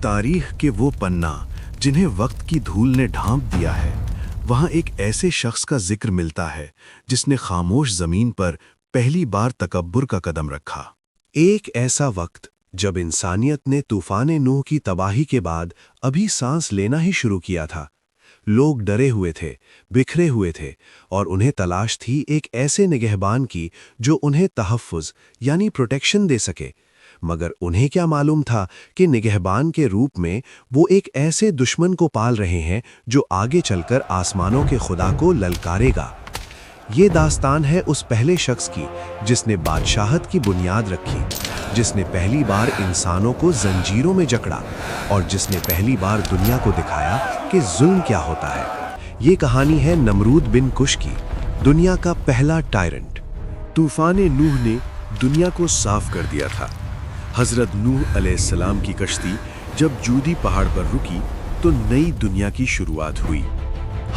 तारीख के वो पन्ना जिन्हें वक्त की धूल ने ढांप दिया है, वहां एक ऐसे शख्स का जिक्र मिलता है जिसने खामोश जमीन पर पहली बार तकब्बुर का कदम रखा। एक ऐसा वक्त जब इंसानियत ने तूफान नूह की तबाही के बाद अभी सांस लेना ही शुरू किया था। लोग डरे हुए थे, बिखरे हुए थे, और उन्हें तलाश थी एक ऐसे निगहबान की जो उन्हें तहफ़्फ़ुज़ यानी प्रोटेक्शन दे सके। मगर उन्हें क्या मालूम था कि निगहबान के रूप में वो एक ऐसे दुश्मन को पाल रहे हैं जो आगे चलकर आसमानों के खुदा को ललकारेगा। ये दास्तान है उस पहले शख्स की जिसने बादशाहत की बुनियाद रखी, जिसने पहली बार इंसानों को जंजीरों में जकड़ा और जिसने पहली बार दुनिया को दिखाया कि जुल्म क्या होता है। ये कहानी है नमरूद बिन कुश की, दुनिया का पहला टायरेंट। तूफान नूह ने दुनिया को साफ कर दिया था। हजरत नूह अलैहिस्सलाम की कश्ती जब जूदी पहाड़ पर रुकी तो नई दुनिया की शुरुआत हुई।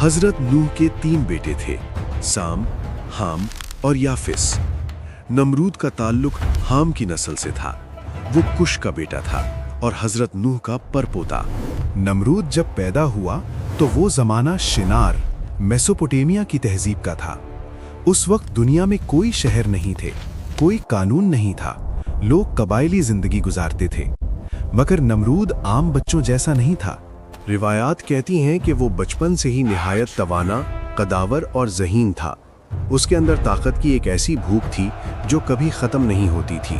हजरत नूह के 3 बेटे थे, साम, हाम और याफिस। नमरूद का ताल्लुक हाम की नस्ल से था। वो कुश का बेटा था और हजरत नूह का परपोता। नमरूद जब पैदा हुआ तो वो जमाना शिनार, मेसोपोटामिया की तहजीब का था। उस वक्त दुनिया में कोई शहर नहीं थे, कोई कानून नहीं था, लोग कबायली जिंदगी गुजारते थे। मगर नमरूद आम बच्चों जैसा नहीं था। रिवायात कहती हैं कि वो बचपन से ही निहायत तवाना, कदावर और ज़हीन था। उसके अंदर ताकत की एक ऐसी भूख थी जो कभी ख़त्म नहीं होती थी।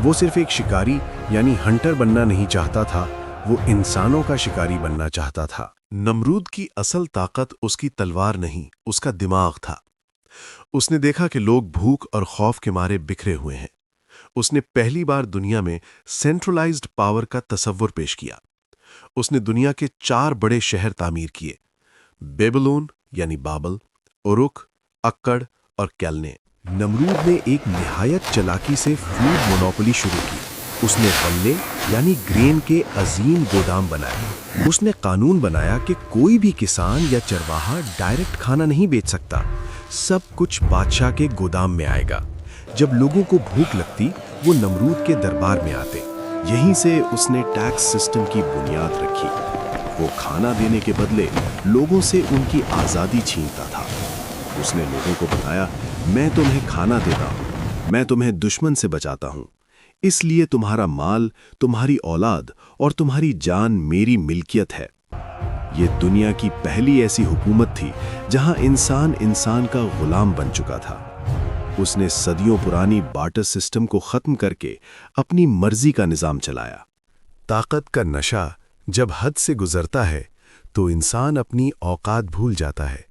वो सिर्फ एक शिकारी यानी हंटर बनना नहीं चाहता था, वो इंसानों का शिकारी बनना चाहता था। नमरूद की असल ताकत उसकी तलवार नहीं, उसका दिमाग था। उसने देखा कि लोग भूख और खौफ के मारे बिखरे हुए हैं। उसने पहली बार दुनिया में सेंट्रलाइज्ड पावर का तसव्वुर पेश किया। उसने दुनिया के 4 बड़े शहर तामीर किए, बेबीलोन यानी बाबल, उरुक, अक्कड़ और कैलने। नमरूद ने एक निहायत चालाकी से फूड मोनोपोली शुरू की। उसने गन्ने यानी ग्रेन के अजीम गोदाम बनाए। उसने कानून बनाया कि कोई भी किसान या चरवाहा डायरेक्ट खाना नहीं बेच सकता, सब कुछ बादशाह के गोदाम में आएगा। जब लोगों को भूख लगती वो नमरूद के दरबार में आते। यहीं से उसने टैक्स सिस्टम की बुनियाद रखी। वो खाना देने के बदले लोगों से उनकी आज़ादी छीनता था। उसने लोगों को बताया, मैं तुम्हें खाना देता हूँ, मैं तुम्हें दुश्मन से बचाता हूँ, इसलिए तुम्हारा माल, तुम्हारी औलाद और तुम्हारी जान मेरी मिल्कियत है। ये दुनिया की पहली ऐसी हुकूमत थी जहां इंसान इंसान का गुलाम बन चुका था। उसने सदियों पुरानी बार्टर सिस्टम को खत्म करके अपनी मर्जी का निजाम चलाया। ताकत का नशा जब हद से गुजरता है तो इंसान अपनी औकात भूल जाता है।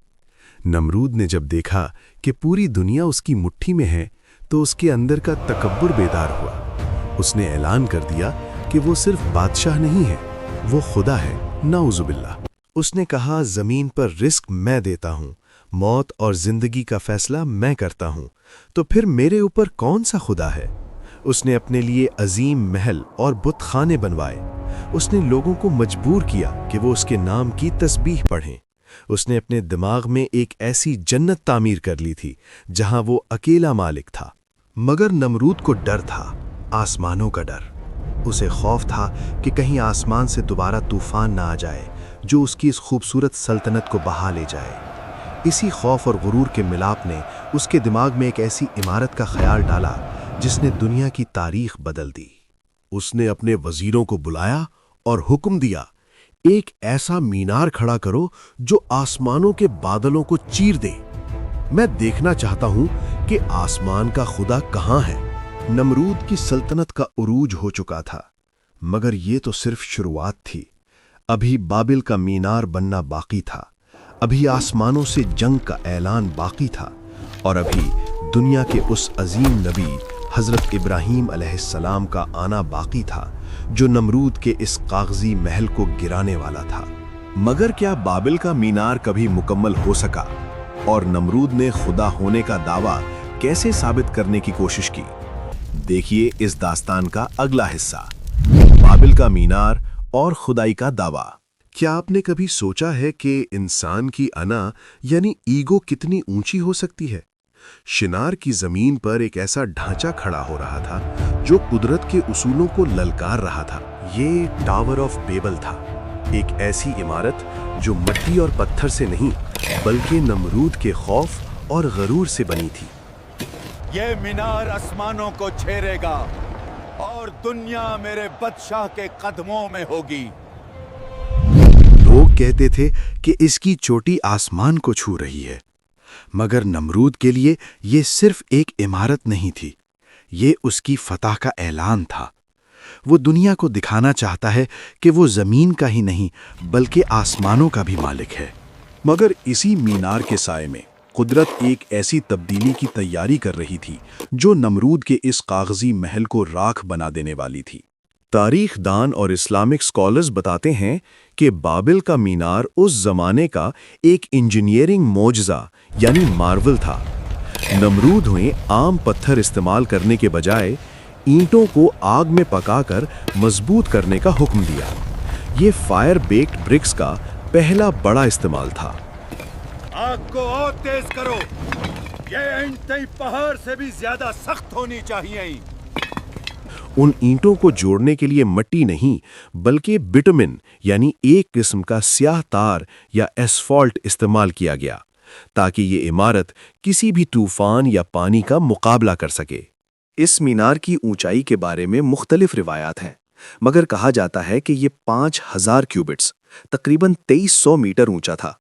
नमरूद ने जब देखा कि पूरी दुनिया उसकी मुट्ठी में है तो उसके अंदर का तकब्बुर बेदार हुआ। उसने ऐलान कर दिया कि वो सिर्फ बादशाह नहीं है, वो खुदा है, नाउजुबिल्लाह। उसने कहा, जमीन पर रिस्क मैं देता हूँ, मौत और जिंदगी का फैसला मैं करता हूँ, तो फिर मेरे ऊपर कौन सा खुदा है। उसने अपने लिए अजीम महल और बुत खाने बनवाए। उसने लोगों को मजबूर किया कि वो उसके नाम की तस्बीह पढ़ें। उसने अपने दिमाग में एक ऐसी जन्नत तामीर कर ली थी जहां वो अकेला मालिक था। मगर नमरूद को डर था, आसमानों का डर। उसे खौफ था कि कहीं आसमान से दोबारा तूफान ना आ जाए जो उसकी इस खूबसूरत सल्तनत को बहा ले जाए। इसी खौफ और गुरूर के मिलाप ने उसके दिमाग में एक ऐसी इमारत का ख्याल डाला जिसने दुनिया की तारीख बदल दी। उसने अपने वजीरों को बुलाया और हुक्म दिया, एक ऐसा मीनार खड़ा करो जो आसमानों के बादलों को चीर दे। मैं देखना चाहता हूं कि आसमान का खुदा कहां है। नमरूद की सल्तनत का उरूज हो चुका था, मगर ये तो सिर्फ शुरुआत थी। अभी बाबिल का मीनार बनना बाकी था, अभी आसमानों से जंग का ऐलान बाकी था, और अभी दुनिया के उस अजीम नबी हजरत इब्राहीम अलैहिस्सलाम का आना बाकी था जो नमरूद के इस कागजी महल को गिराने वाला था। मगर क्या बाबिल का मीनार कभी मुकम्मल हो सका? और नमरूद ने खुदा होने का दावा कैसे साबित करने की कोशिश की? देखिए इस दास्तान का अगला हिस्सा, बाबिल का मीनार और खुदाई का दावा। क्या आपने कभी सोचा है कि इंसान की अना यानी ईगो कितनी ऊंची हो सकती है? शिनार की जमीन पर एक ऐसा ढांचा खड़ा हो रहा था जो कुदरत के उसूलों को ललकार रहा था, یہ ٹاور آف بیبل تھا، ایک ایسی عمارت جو مٹی اور پتھر سے نہیں بلکہ نمرود کے خوف اور غرور سے بنی تھی۔ یہ مینار آسمانوں کو چھیرے گا اور دنیا میرے بادشاہ کے قدموں میں ہوگی۔ لوگ کہتے تھے کہ اس کی چوٹی آسمان کو چھو رہی ہے، مگر نمرود کے لیے یہ صرف ایک عمارت نہیں تھی، یہ اس کی فتح کا اعلان تھا۔ وہ دنیا کو دکھانا چاہتا ہے کہ وہ زمین کا ہی نہیں بلکہ آسمانوں کا بھی مالک ہے۔ مگر اسی مینار کے سائے میں قدرت ایک ایسی تبدیلی کی تیاری کر رہی تھی جو نمرود کے اس کاغذی محل کو راکھ بنا دینے والی تھی۔ تاریخ دان اور اسلامک سکالرز بتاتے ہیں کہ بابل کا مینار اس زمانے کا ایک انجینئرنگ معجزہ یعنی مارول تھا۔ نمرود نے عام پتھر استعمال کرنے کے بجائے اینٹوں کو آگ میں پکا کر مضبوط کرنے کا حکم دیا۔ یہ فائر بیکڈ برکس کا پہلا بڑا استعمال تھا۔ آگ کو اور تیز کرو، یہ اینٹیں پہاڑ سے بھی زیادہ سخت ہونی چاہیے۔ ان اینٹوں کو جوڑنے کے لیے مٹی نہیں بلکہ بٹمن یعنی ایک قسم کا سیاہ تار یا ایسفالٹ استعمال کیا گیا تاکہ یہ عمارت کسی بھی طوفان یا پانی کا مقابلہ کر سکے۔ اس مینار کی اونچائی کے بارے میں مختلف روایات ہیں، مگر کہا جاتا ہے کہ یہ 5000 کیوبٹس تقریباً 2300 میٹر اونچا تھا،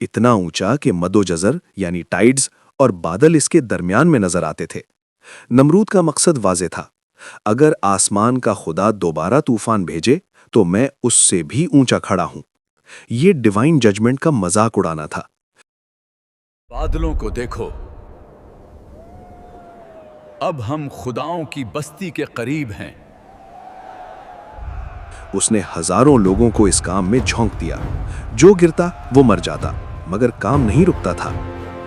اتنا اونچا کہ مد و جزر یعنی ٹائیڈز اور بادل اس کے درمیان میں نظر آتے تھے۔ نمرود کا مقصد واضح تھا، اگر آسمان کا خدا دوبارہ طوفان بھیجے تو میں اس سے بھی اونچا کھڑا ہوں۔ یہ ڈیوائن ججمنٹ کا مذاق اڑانا تھا۔ بادلوں کو دیکھو، اب ہم خداؤں کی بستی کے قریب ہیں۔ اس نے ہزاروں لوگوں کو اس کام میں جھونک دیا، جو گرتا وہ مر جاتا، مگر کام نہیں رکتا تھا۔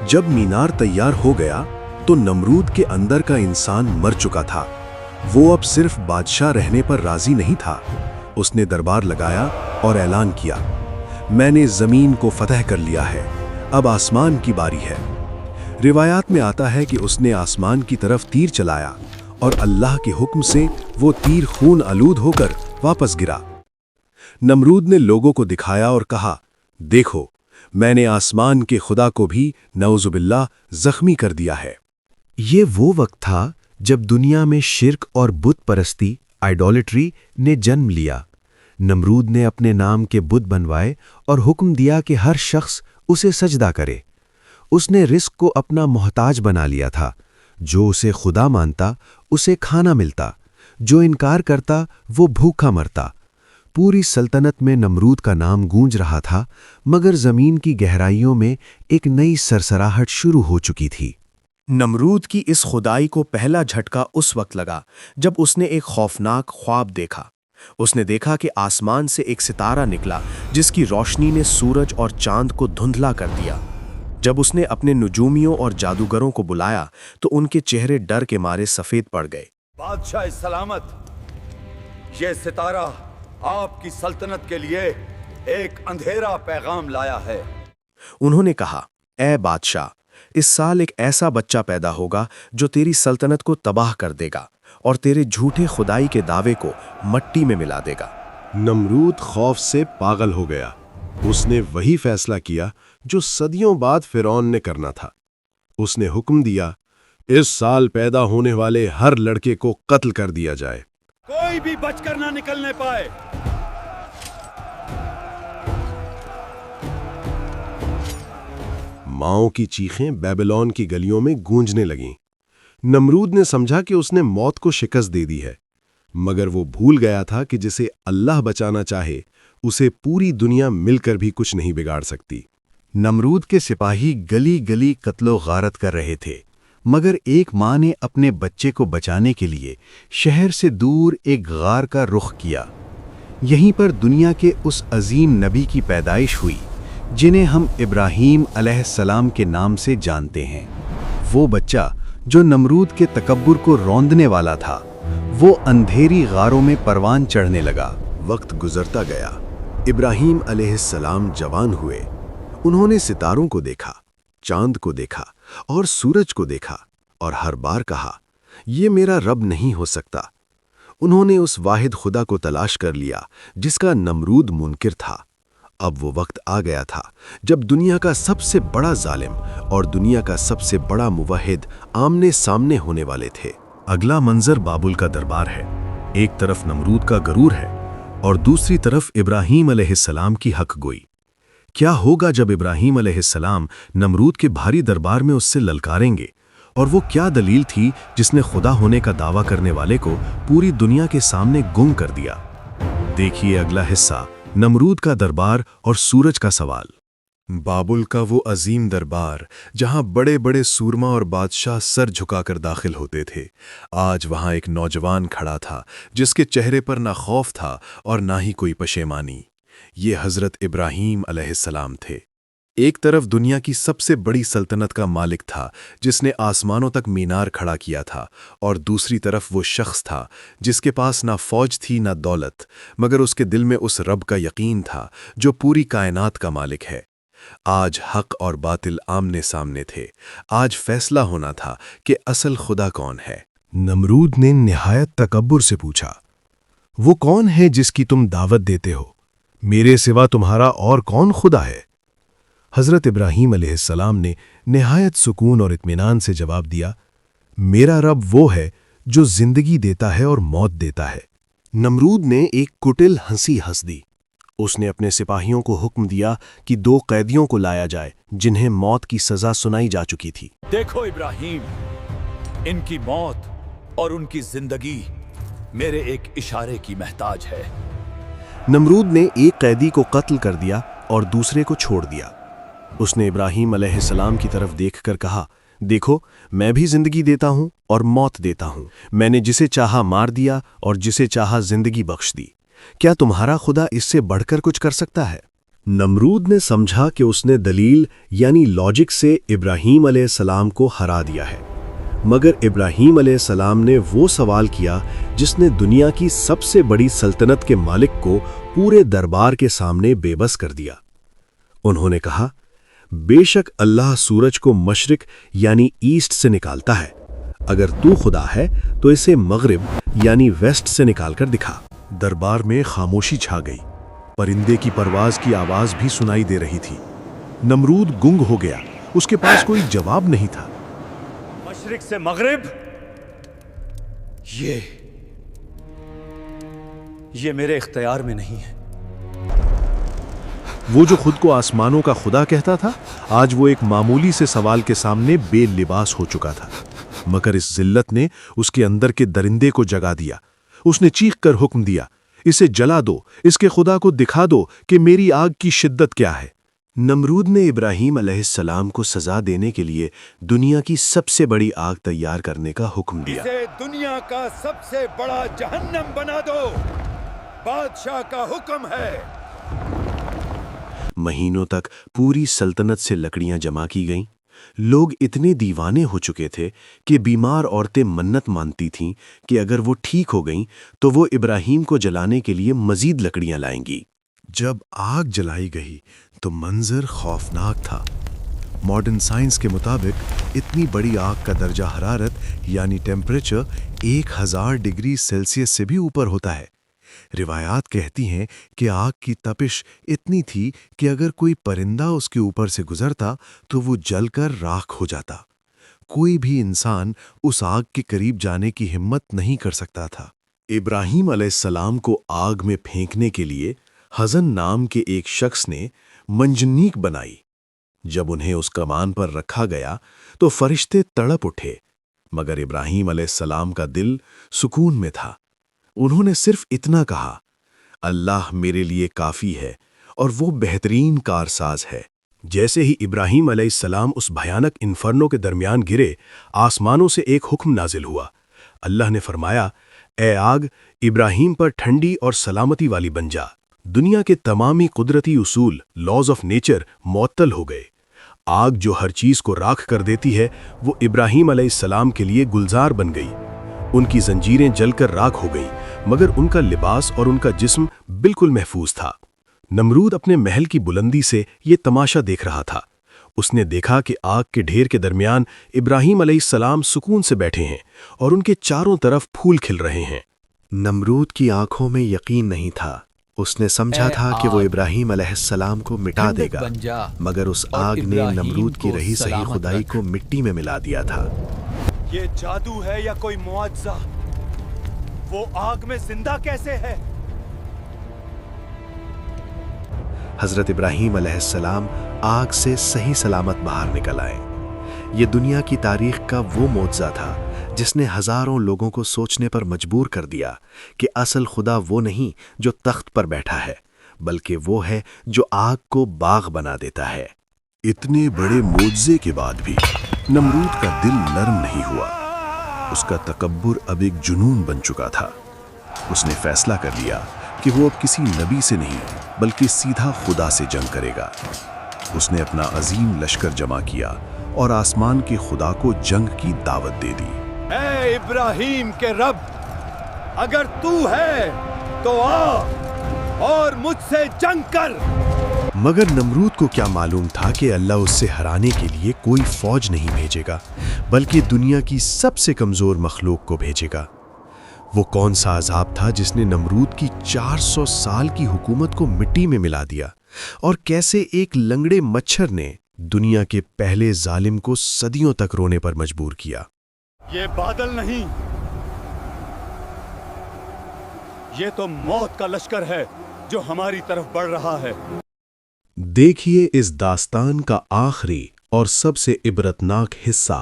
جب مینار تیار ہو گیا تو نمرود کے اندر کا انسان مر چکا تھا۔ وہ اب صرف بادشاہ رہنے پر راضی نہیں تھا۔ اس نے دربار لگایا اور اعلان کیا، میں نے زمین کو فتح کر لیا ہے، اب آسمان کی باری ہے۔ روایات میں آتا ہے کہ اس نے آسمان کی طرف تیر چلایا اور اللہ کے حکم سے وہ تیر خون آلود ہو کر واپس گرا۔ نمرود نے لوگوں کو دکھایا اور کہا، دیکھو، میں نے آسمان کے خدا کو بھی نعوذ باللہ زخمی کر دیا ہے۔ یہ وہ وقت تھا جب دنیا میں شرک اور بت پرستی آئیڈولٹری نے جنم لیا۔ نمرود نے اپنے نام کے بت بنوائے اور حکم دیا کہ ہر شخص اسے سجدہ کرے۔ اس نے رزق کو اپنا محتاج بنا لیا تھا، جو اسے خدا مانتا اسے کھانا ملتا، جو انکار کرتا وہ بھوکا مرتا۔ پوری سلطنت میں نمرود کا نام گونج رہا تھا، مگر زمین کی گہرائیوں میں ایک نئی سرسراہٹ شروع ہو چکی تھی۔ نمرود کی اس خدائی کو پہلا جھٹکا اس وقت لگا جب اس نے ایک خوفناک خواب دیکھا۔ اس نے دیکھا کہ آسمان سے ایک ستارہ نکلا جس کی روشنی نے سورج اور چاند کو دھندلا کر دیا۔ جب اس نے اپنے نجومیوں اور جادوگروں کو بلایا تو ان کے چہرے ڈر کے مارے سفید پڑ گئے۔ بادشاہ سلامت، یہ ستارہ آپ کی سلطنت کے لیے ایک اندھیرا پیغام لایا ہے۔ انہوں نے کہا، اے بادشاہ، اس سال ایک ایسا بچہ پیدا ہوگا جو تیری سلطنت کو تباہ کر دے گا اور تیرے جھوٹے خدائی کے دعوے کو مٹی میں ملا دے گا۔ نمرود خوف سے پاگل ہو گیا۔ اس نے وہی فیصلہ کیا جو صدیوں بعد فرعون نے کرنا تھا۔ اس نے حکم دیا، اس سال پیدا ہونے والے ہر لڑکے کو قتل کر دیا جائے۔ کوئی بھی بچ کر نہ نکلنے پائے۔ ماؤں کی چیخیں بیبلون کی گلیوں میں گونجنے لگیں۔ نمرود نے سمجھا کہ اس نے موت کو شکست دے دی ہے، مگر وہ بھول گیا تھا کہ جسے اللہ بچانا چاہے اسے پوری دنیا مل کر بھی کچھ نہیں بگاڑ سکتی۔ نمرود کے سپاہی گلی گلی قتل و غارت کر رہے تھے، مگر ایک ماں نے اپنے بچے کو بچانے کے لیے شہر سے دور ایک غار کا رخ کیا۔ یہیں پر دنیا کے اس عظیم نبی کی پیدائش ہوئی جنہیں ہم ابراہیم علیہ السلام کے نام سے جانتے ہیں۔ وہ بچہ جو نمرود کے تکبر کو روندنے والا تھا، وہ اندھیری غاروں میں پروان چڑھنے لگا۔ وقت گزرتا گیا، ابراہیم علیہ السلام جوان ہوئے۔ انہوں نے ستاروں کو دیکھا، چاند کو دیکھا اور سورج کو دیکھا، اور ہر بار کہا، یہ میرا رب نہیں ہو سکتا۔ انہوں نے اس واحد خدا کو تلاش کر لیا جس کا نمرود منکر تھا۔ اب وہ وقت آ گیا تھا جب دنیا کا سب سے بڑا ظالم اور دنیا کا سب سے بڑا موحد آمنے سامنے ہونے والے تھے۔ اگلا منظر بابل کا دربار ہے۔ ایک طرف نمرود کا غرور ہے اور دوسری طرف ابراہیم علیہ السلام کی حق گوئی۔ کیا ہوگا جب ابراہیم علیہ السلام نمرود کے بھاری دربار میں اس سے للکاریں گے؟ اور وہ کیا دلیل تھی جس نے خدا ہونے کا دعویٰ کرنے والے کو پوری دنیا کے سامنے گم کر دیا؟ دیکھیے اگلا حصہ، نمرود کا دربار اور سورج کا سوال۔ بابل کا وہ عظیم دربار جہاں بڑے بڑے سورما اور بادشاہ سر جھکا کر داخل ہوتے تھے، آج وہاں ایک نوجوان کھڑا تھا جس کے چہرے پر نہ خوف تھا اور نہ ہی کوئی پشیمانی۔ یہ حضرت ابراہیم علیہ السلام تھے۔ ایک طرف دنیا کی سب سے بڑی سلطنت کا مالک تھا جس نے آسمانوں تک مینار کھڑا کیا تھا، اور دوسری طرف وہ شخص تھا جس کے پاس نہ فوج تھی نہ دولت، مگر اس کے دل میں اس رب کا یقین تھا جو پوری کائنات کا مالک ہے۔ آج حق اور باطل آمنے سامنے تھے۔ آج فیصلہ ہونا تھا کہ اصل خدا کون ہے۔ نمرود نے نہایت تکبر سے پوچھا، وہ کون ہے جس کی تم دعوت دیتے ہو؟ میرے سوا تمہارا اور کون خدا ہے؟ حضرت ابراہیم علیہ السلام نے نہایت سکون اور اطمینان سے جواب دیا، میرا رب وہ ہے جو زندگی دیتا ہے اور موت دیتا ہے۔ نمرود نے ایک کٹل ہنسی ہنس دی۔ اس نے اپنے سپاہیوں کو حکم دیا کہ 2 قیدیوں کو لایا جائے جنہیں موت کی سزا سنائی جا چکی تھی۔ دیکھو ابراہیم، ان کی موت اور ان کی زندگی میرے ایک اشارے کی محتاج ہے۔ نمرود نے ایک قیدی کو قتل کر دیا اور دوسرے کو چھوڑ دیا۔ اس نے ابراہیم علیہ السلام کی طرف دیکھ کر کہا، دیکھو میں بھی زندگی دیتا ہوں اور موت دیتا ہوں، میں نے جسے چاہا مار دیا اور جسے چاہا زندگی بخش دی، کیا تمہارا خدا اس سے بڑھ کر کچھ کر سکتا ہے؟ نمرود نے سمجھا کہ اس نے دلیل یعنی لاجک سے ابراہیم علیہ السلام کو ہرا دیا ہے، مگر ابراہیم علیہ السلام نے وہ سوال کیا جس نے دنیا کی سب سے بڑی سلطنت کے مالک کو پورے دربار کے سامنے بے بس کر دیا۔ انہوں نے کہا، بے شک اللہ سورج کو مشرق یعنی ایسٹ سے نکالتا ہے، اگر تو خدا ہے تو اسے مغرب یعنی ویسٹ سے نکال کر دکھا۔ دربار میں خاموشی چھا گئی، پرندے کی پرواز کی آواز بھی سنائی دے رہی تھی۔ نمرود گنگ ہو گیا، اس کے پاس کوئی جواب نہیں تھا۔ مشرق سے مغرب، یہ میرے اختیار میں نہیں ہے۔ وہ جو خود کو آسمانوں کا خدا کہتا تھا، آج وہ ایک معمولی سے سوال کے سامنے بے لباس ہو چکا تھا، مگر اس ذلت نے اس کے اندر کے درندے کو جگا دیا۔ اس نے چیخ کر حکم دیا، اسے جلا دو، اس کے خدا کو دکھا دو کہ میری آگ کی شدت کیا ہے۔ نمرود نے ابراہیم علیہ السلام کو سزا دینے کے لیے دنیا کی سب سے بڑی آگ تیار کرنے کا حکم دیا۔ اسے دنیا کا سب سے بڑا جہنم بنا دو، بادشاہ کا حکم ہے۔ مہینوں تک پوری سلطنت سے لکڑیاں جمع کی گئیں۔ لوگ اتنے دیوانے ہو چکے تھے کہ بیمار عورتیں منت مانتی تھیں کہ اگر وہ ٹھیک ہو گئیں تو وہ ابراہیم کو جلانے کے لیے مزید لکڑیاں لائیں گی۔ جب آگ جلائی گئی تو منظر خوفناک تھا۔ ماڈرن سائنس کے مطابق اتنی بڑی آگ کا درجہ حرارت یعنی ٹیمپریچر 1000 ڈگری سیلسیس سے بھی اوپر ہوتا ہے۔ روایات کہتی ہیں کہ آگ کی تپش اتنی تھی کہ اگر کوئی پرندہ اس کے اوپر سے گزرتا تو وہ جل کر راکھ ہو جاتا۔ کوئی بھی انسان اس آگ کے قریب جانے کی ہمت نہیں کر سکتا تھا۔ ابراہیم علیہ السلام کو آگ میں پھینکنے کے لیے حزن نام کے ایک شخص نے منجنیق بنائی۔ جب انہیں اس کمان پر رکھا گیا تو فرشتے تڑپ اٹھے، مگر ابراہیم علیہ السلام کا دل سکون میں تھا۔ انہوں نے صرف اتنا کہا، اللہ میرے لیے کافی ہے اور وہ بہترین کارساز ہے۔ جیسے ہی ابراہیم علیہ السلام اس بھیانک انفرنو کے درمیان گرے، آسمانوں سے ایک حکم نازل ہوا۔ اللہ نے فرمایا، اے آگ، ابراہیم پر ٹھنڈی اور سلامتی والی بن جا۔ دنیا کے تمامی قدرتی اصول، لاز آف نیچر معطل ہو گئے۔ آگ جو ہر چیز کو راکھ کر دیتی ہے، وہ ابراہیم علیہ السلام کے لیے گلزار بن گئی۔ ان کی زنجیریں جل کر راکھ ہو گئیں، مگر ان کا لباس اور ان کا جسم بالکل محفوظ تھا۔ نمرود اپنے محل کی بلندی سے یہ تماشا دیکھ رہا تھا۔ اس نے دیکھا کہ آگ کے ڈھیر کے درمیان ابراہیم علیہ السلام سکون سے بیٹھے ہیں اور ان کے چاروں طرف پھول کھل رہے ہیں۔ नमरूद की आंखों में यकीन नहीं था। उसने समझा था कि वो इब्राहिम अलैहिस्सलाम को मिटा देगा, मगर उस आग ने नमरूद की रही सही खुदाई को मिट्टी में मिला दिया था। ये जादू है या कोई मुआजिजा? वो आग में जिंदा कैसे है? हजरत इब्राहिम अलैहिस्सलाम आग से सही सलामत बाहर निकल आए। ये दुनिया की तारीख का वो मोज़ा था जिसने हजारों लोगों को सोचने पर मजबूर कर दिया कि असल खुदा वो नहीं जो तख्त पर बैठा है, बल्कि वो है जो आग को बाग बना देता है। इतने बड़े मोज़े के बाद भी नमरूद का दिल नरम नहीं हुआ। उसका तकब्बुर अब एक जुनून बन चुका था। उसने फैसला कर लिया कि वो अब किसी नबी से नहीं बल्कि सीधा खुदा से जंग करेगा। उसने अपना अजीम लश्कर जमा किया और आसमान के खुदा को जंग की दावत दे दी। ऐ इब्राहिम के रब, अगर तू है तो आ और मुझसे जंग कर। मगर नमरूद को क्या मालूम था कि अल्लाह उससे हराने के लिए कोई फौज नहीं भेजेगा, बल्कि दुनिया की सबसे कमजोर मखलूक को भेजेगा। वो कौन सा अजाब था जिसने नमरूद की 400 साल की हुकूमत को मिट्टी में मिला दिया, और कैसे एक लंगड़े मच्छर ने दुनिया के पहले जालिम को सदियों तक रोने पर मजबूर किया। ये बादल नहीं, ये तो मौत का लश्कर है जो हमारी तरफ बढ़ रहा है। देखिए इस दास्तान का आखिरी और सबसे इबरतनाक हिस्सा,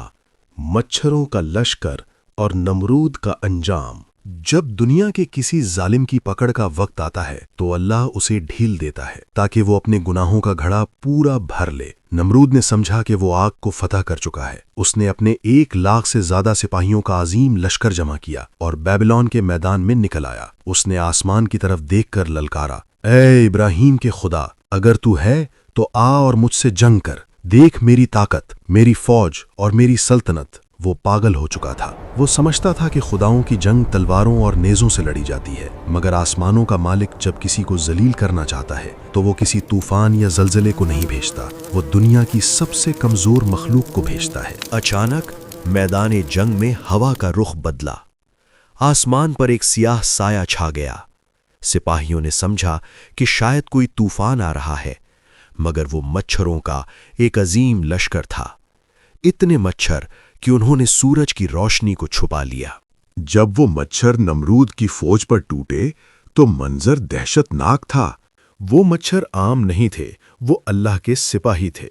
मच्छरों का लश्कर और नमरूद का अंजाम। जब दुनिया के किसी जालिम की पकड़ का वक्त आता है तो अल्लाह उसे ढील देता है ताकि वो अपने गुनाहों का घड़ा पूरा भर ले। नमरूद ने समझा कि वो आग को फतह कर चुका है। उसने अपने 1 लाख से ज्यादा सिपाहियों का अजीम लश्कर जमा किया और बेबीलोन के मैदान में निकल आया। उसने आसमान की तरफ देखकर ललकारा, ऐ इब्राहिम के खुदा, अगर तू है तो आ और मुझसे जंग कर। देख मेरी ताकत, मेरी फौज और मेरी सल्तनत। वो पागल हो चुका था। वो समझता था कि खुदाओं की जंग तलवारों और नेज़ों से लड़ी जाती है, मगर आसमानों का मालिक जब किसी को जलील करना चाहता है तो वो किसी तूफान या जलजले को नहीं भेजता, वो दुनिया की सबसे कमजोर मखलूक को भेजता है। अचानक मैदान जंग में हवा का रुख बदला। आसमान पर एक सियाह साया छा गया। सिपाहियों ने समझा कि शायद कोई तूफान आ रहा है, मगर वो मच्छरों का एक अजीम लश्कर था। इतने मच्छर कि उन्होंने सूरज की रोशनी को छुपा लिया। जब वो मच्छर नमरूद की फौज पर टूटे तो मंजर दहशतनाक था। वो मच्छर आम नहीं थे, वो अल्लाह के सिपाही थे।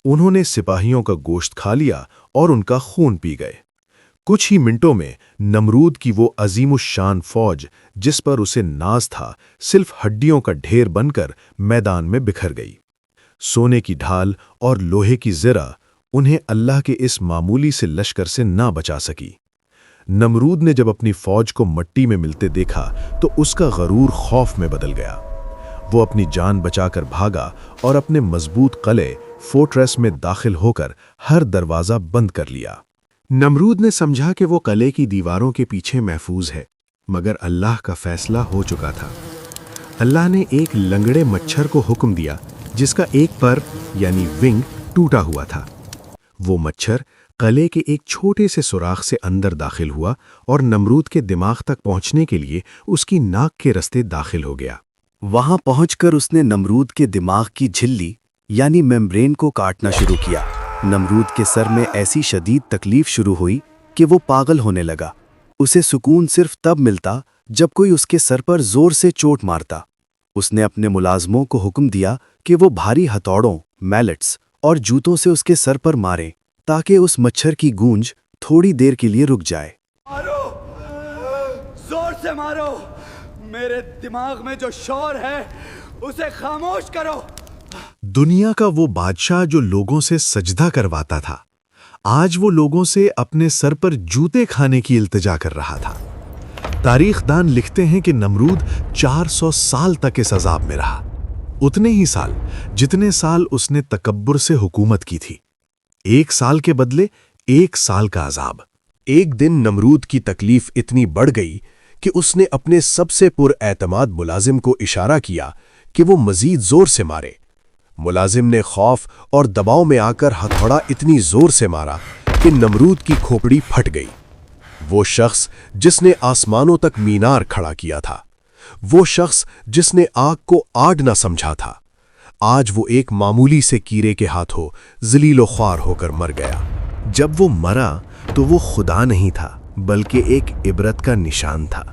उन्होंने सिपाहियों का गोश्त खा लिया और उनका खून पी गए। कुछ ही मिनटों में नमरूद की वो अजीमुश्शान फौज, जिस पर उसे नाज था, सिर्फ हड्डियों का ढेर बनकर मैदान में बिखर गई। सोने की ढाल और लोहे की ज़रा उन्हें अल्लाह के इस मामूली से लश्कर से ना बचा सकी। नमरूद ने जब अपनी फौज को मिट्टी में मिलते देखा तो उसका गरूर खौफ में बदल गया। वो अपनी जान बचाकर भागा और अपने मजबूत किले फोर्ट्रेस में दाखिल होकर हर दरवाजा बंद कर लिया। नमरूद ने समझा कि वो किले की दीवारों के पीछे महफूज है, मगर अल्लाह का फैसला हो चुका था। अल्लाह ने एक लंगड़े मच्छर को हुक्म दिया जिसका एक पर यानी विंग टूटा हुआ था। वो मच्छर किले के एक छोटे से सुराख से अंदर दाखिल हुआ और नमरूद के दिमाग तक पहुंचने के लिए उसकी नाक के रास्ते दाखिल हो गया। वहां पहुंचकर उसने नमरूद के दिमाग की झिल्ली यानी मेम्ब्रेन को काटना शुरू किया। नमरूद के सर में ऐसी शदीद तकलीफ शुरू हुई कि वो पागल होने लगा। उसे सुकून सिर्फ तब मिलता जब कोई उसके सर पर जोर से चोट मारता। उसने अपने मुलाजमों को हुक्म दिया कि वो भारी हथौड़ों, मैलेट्स और जूतों से उसके सर पर मारे ताकि उस मच्छर की गूंज थोड़ी देर के लिए रुक जाए। मारो, जोर से मारो। मेरे दिमाग में जो शोर है उसे खामोश करो। दुनिया का वो बादशाह जो लोगों से सजदा करवाता था, आज वो लोगों से अपने सर पर जूते खाने की इल्तिजा कर रहा था। तारीखदान लिखते हैं कि नमरूद 400 साल तक इस अजाब में रहा, उतने ही साल जितने साल उसने तकब्बुर से हुकूमत की थी। 1 साल के बदले 1 साल का अजाब। एक दिन नमरूद की तकलीफ इतनी बढ़ गई कि उसने अपने सबसे पुरएतमाद मुलाजिम को इशारा किया कि वो मजीद जोर से मारे। मुलाजिम ने खौफ और दबाव में आकर हथौड़ा इतनी जोर से मारा कि नमरूद की खोपड़ी फट गई। वो शख्स जिसने आसमानों तक मीनार खड़ा किया था, वो शख्स जिसने आग को आग न समझा था, आज वो एक मामूली से कीड़े के हाथों जलीलो ख्वार होकर मर गया। जब वो मरा तो वो खुदा नहीं था, बल्कि एक इबरत का निशान था।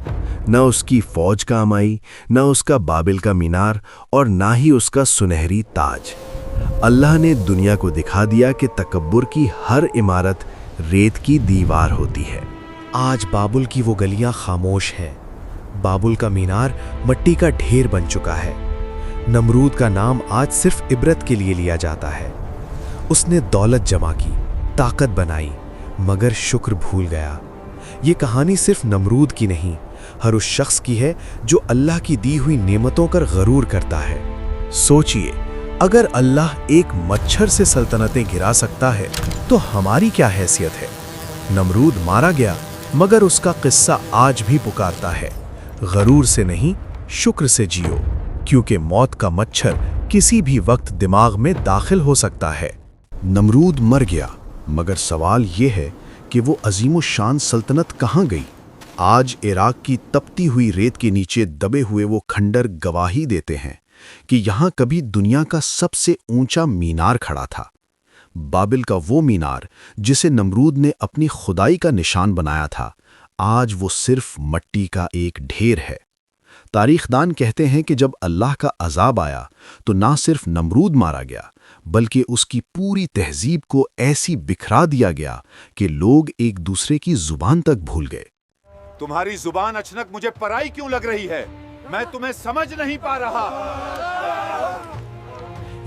न उसकी फौज काम आई, न उसका बाबिल का मीनार, और ना ही उसका सुनहरी ताज। अल्लाह ने दुनिया को दिखा दिया कि तकब्बुर की हर इमारत रेत की दीवार होती है। आज बाबुल की वो गलियां खामोश हैं। बाबुल का मीनार मट्टी का ढेर बन चुका है। नमरूद का नाम आज सिर्फ इबरत के लिए लिया जाता है। उसने दौलत जमा की, ताकत बनाई, मगर शुक्र भूल गया। ये कहानी सिर्फ नमरूद की नहीं, हर उस शख्स की है जो अल्लाह की दी हुई नेमतों पर गरूर करता है। सोचिए, अगर अल्लाह एक मच्छर से सल्तनतें गिरा सकता है तो हमारी क्या हैसियत है। नमरूद मारा गया, मगर उसका किस्सा आज भी पुकारता है, गरूर से नहीं, शुक्र से जियो, क्योंकि मौत का मच्छर किसी भी वक्त दिमाग में दाखिल हो सकता है। नमरूद मर गया, मगर सवाल ये है कि वो अजीम शान सल्तनत कहाँ गई। आज इराक की तपती हुई रेत के नीचे दबे हुए वो खंडर गवाही देते हैं कि यहाँ कभी दुनिया का सबसे ऊंचा मीनार खड़ा था। बाबिल का वो मीनार जिसे नमरूद ने अपनी खुदाई का निशान बनाया था, आज वो सिर्फ मट्टी का एक ढेर है। तारीखदान कहते हैं कि जब अल्लाह का अजाब आया तो ना सिर्फ नमरूद मारा गया, बल्कि उसकी पूरी तहजीब को ऐसी बिखरा दिया गया कि लोग एक दूसरे की जुबान तक भूल गए। तुम्हारी जुबान अचानक मुझे पराई क्यों लग रही है? मैं तुम्हें समझ नहीं पा रहा।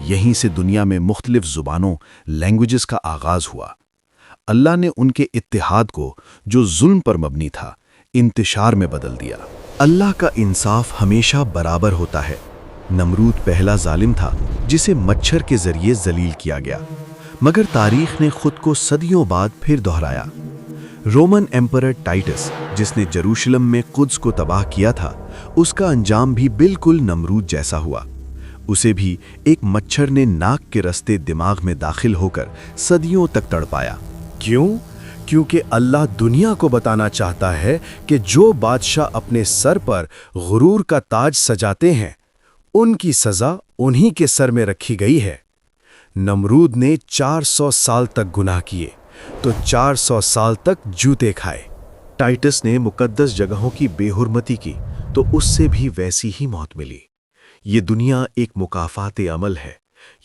यहीं से दुनिया में मुख्तलिफ जुबानों, लैंग्वेजेस का आगाज हुआ। अल्लाह ने उनके इत्तिहाद को, जो जुल्म पर मबनी था, इंतशार में बदल दिया। अल्लाह का इंसाफ हमेशा बराबर होता है। नमरूद पहला जालिम था जिसे मच्छर के जरिए जलील किया गया, मगर तारीख ने खुद को सदियों बाद फिर दोहराया। रोमन एम्परर टाइटस, जिसने जेरूशलम में कुद्स को तबाह किया था, उसका अंजाम भी बिल्कुल नमरूद जैसा हुआ। उसे भी एक मच्छर ने नाक के रास्ते दिमाग में दाखिल होकर सदियों तक तड़पाया। क्यों? क्योंकि अल्लाह दुनिया को बताना चाहता है कि जो बादशाह अपने सर पर गुरूर का ताज सजाते हैं, उनकी सजा उन्हीं के सर में रखी गई है। नमरूद ने 400 साल तक गुनाह किए तो 400 साल तक जूते खाए। टाइटस ने मुकद्दस जगहों की बेहुरमती की तो उससे भी वैसी ही मौत मिली। ये दुनिया एक मुकाफाते अमल है,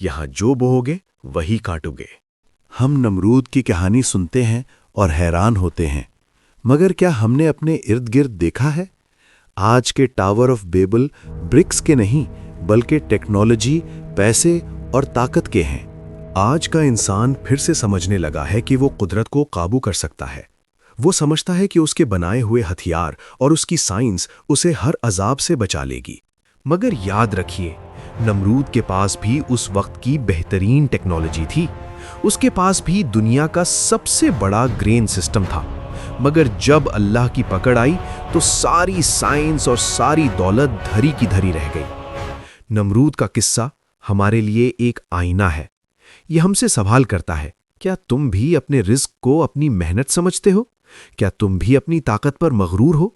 यहां जो बोओगे वही काटोगे। हम नमरूद की कहानी सुनते हैं और हैरान होते हैं, मगर क्या हमने अपने इर्द गिर्द देखा है? आज के टावर ऑफ बेबल ब्रिक्स के नहीं, बल्कि टेक्नोलॉजी, पैसे और ताकत के हैं। आज का इंसान फिर से समझने लगा है कि वो कुदरत को काबू कर सकता है। वो समझता है कि उसके बनाए हुए हथियार और उसकी साइंस उसे हर अजाब से बचा लेगी। मगर याद रखिए, नमरूद के पास भी उस वक्त की बेहतरीन टेक्नोलॉजी थी। उसके पास भी दुनिया का सबसे बड़ा ग्रेन सिस्टम था, मगर जब अल्लाह की पकड़ आई तो सारी साइंस और सारी दौलत धरी की धरी रह गई। नमरूद का किस्सा हमारे लिए एक आईना है। यह हमसे सवाल करता है, क्या तुम भी अपने रिस्क को अपनी मेहनत समझते हो? क्या तुम भी अपनी ताकत पर मगरूर हो?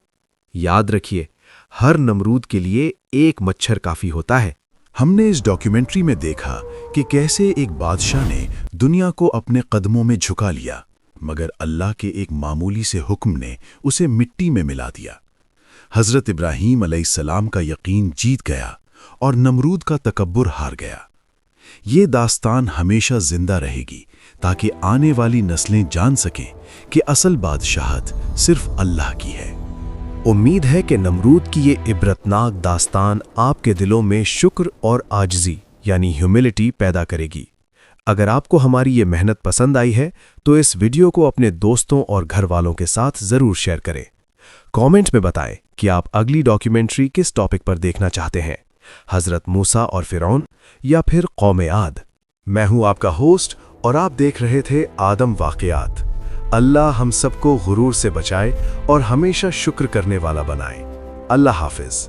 याद रखिए, हर नमरूद के लिए एक मच्छर काफी होता है। हमने इस डॉक्यूमेंट्री में देखा कि कैसे एक बादशाह ने दुनिया को अपने कदमों में झुका लिया, मगर अल्लाह के एक मामूली से हुक्म ने उसे मिट्टी में मिला दिया। हजरत इब्राहीम अलैहिस्सलाम का यकीन जीत गया और नमरूद का तकब्बुर हार गया। ये दास्तान हमेशा जिंदा रहेगी ताकि आने वाली नस्लें जान सकें कि असल बादशाहत सिर्फ अल्लाह की है। उम्मीद है कि नमरूद की ये इबरतनाक दास्तान आपके दिलों में शुक्र और आजिज़ी यानी ह्यूमिलिटी पैदा करेगी। अगर आपको हमारी ये मेहनत पसंद आई है तो इस वीडियो को अपने दोस्तों और घर वालों के साथ ज़रूर शेयर करें। कमेंट में बताएं कि आप अगली डॉक्यूमेंट्री किस टॉपिक पर देखना चाहते हैं, हज़रत मूसा और फ़िरौन या फिर कौम आद। मैं हूं आपका होस्ट और आप देख रहे थे आदम वाक़ियात। अल्लाह हम सबको गुरूर से बचाए और हमेशा शुक्र करने वाला बनाए। अल्लाह हाफ़िज़।